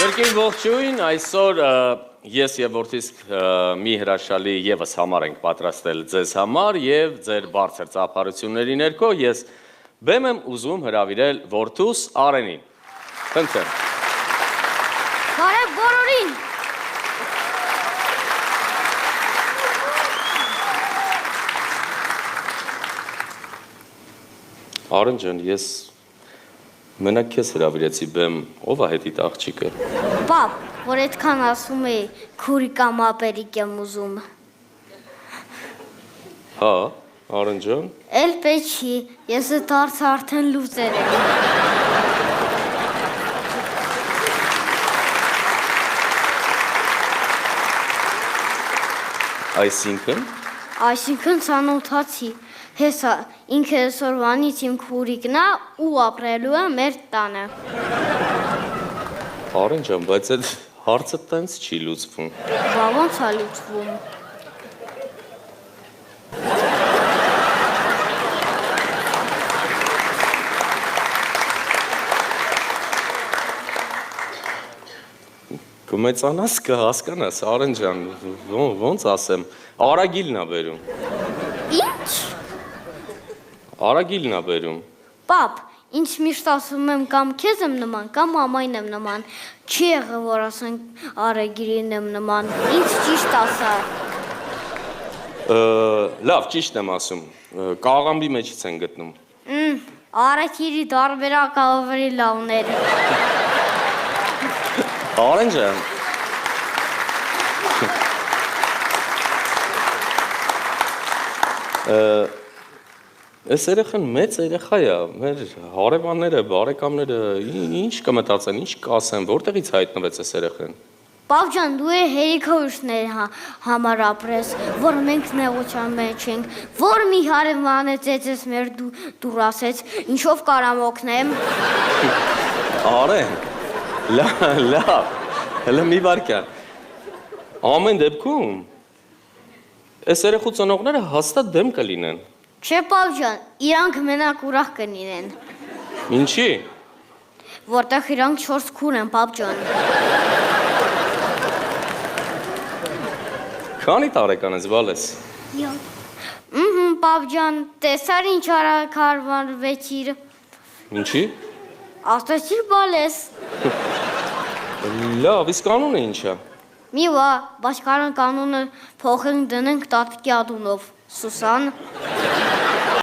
Կրկին ողջույն, այսօր ես և որդիս մի հրաշալի ևս համար ենք պատրաստել ձեզ համար և ձեր բարձր ծափարությունների ներքո ես բեմ եմ ուզում հրավիրել որդուս Արենին։ Խնդրեմ։ Բարև բոլորին։ Արեն ջան, ես մենակ քեզ հրավիրեցի բեմ, ով է հետիդ աղջիկը։ Պապ, որ այդքան ասում էի, քուրիկ կամ ապերիկ եմ ուզում։ Հա, Արեն ջան։ Էլ պետքի, ես այդ հարցը արդեն լուծել եմ։ Այսինքն։ Այսինքն ցանոթացի, հեսա ինքը այսօրվանից իմ քուրիկն է ու ապրելու է մեր տանը։ Արեն ջան, բայց այդ հարցը տենց չի լուծվում։ Բա ոնց է լուծվում։ Կմեծանաս կհասկանաս, Արեն ջան, ոնց ասեմ, Արագիլն է բերում։ Ինչ։ Արագիլն է բերում։ Պապ, ինչ միշտ ասում եմ կամ քեզ եմ նման, կամ ամայն եմ նման, չի եղել, որ ասեն Արագիրին եմ նման, ինչ ճիշտ ասա։ Լավ, ճիշտ եմ ասում, կաղամբի մեջից են գտնում։ Արագիրի դարբերակը ավելի լավներ։ Արեն ջան։ Այս երեխան մեծ երեխա է, մեր հարևանները, բարեկամները ինչ կմտածեն, ինչ կասեն, որտեղից հայտնվեց այս երեխան։ Պապ ջան, դու հերիքորուշների համար ապրես, որ մենք նեղության մեջ ենք, որ մի հարևան է ծեծես մեր դուր ասեց, ինչով կարամ օգնեմ։ Արեն, լավ, հələ մի վարկյան։ Ամեն դեպքում, այս երեխու ծնողները հաստատ դեմ կլինեն։ Չէ, պապ ջան, իրանք մենակ ուրախ կլինեն։ Ինչի։ Որտեղ իրանք 4 քուր են, պապ ջան։ Քանի տարեկան ես, բալես։ Պապ ջան, տեսար ինչ արարքարվեցիր։ Ինչի։ Ասացիր բալես։ Լավ, իսկ կանունը ինչ է։ Մի վա, բայց կարան կանունը փոխենք դնենք տատկի ադունով, Սուսան։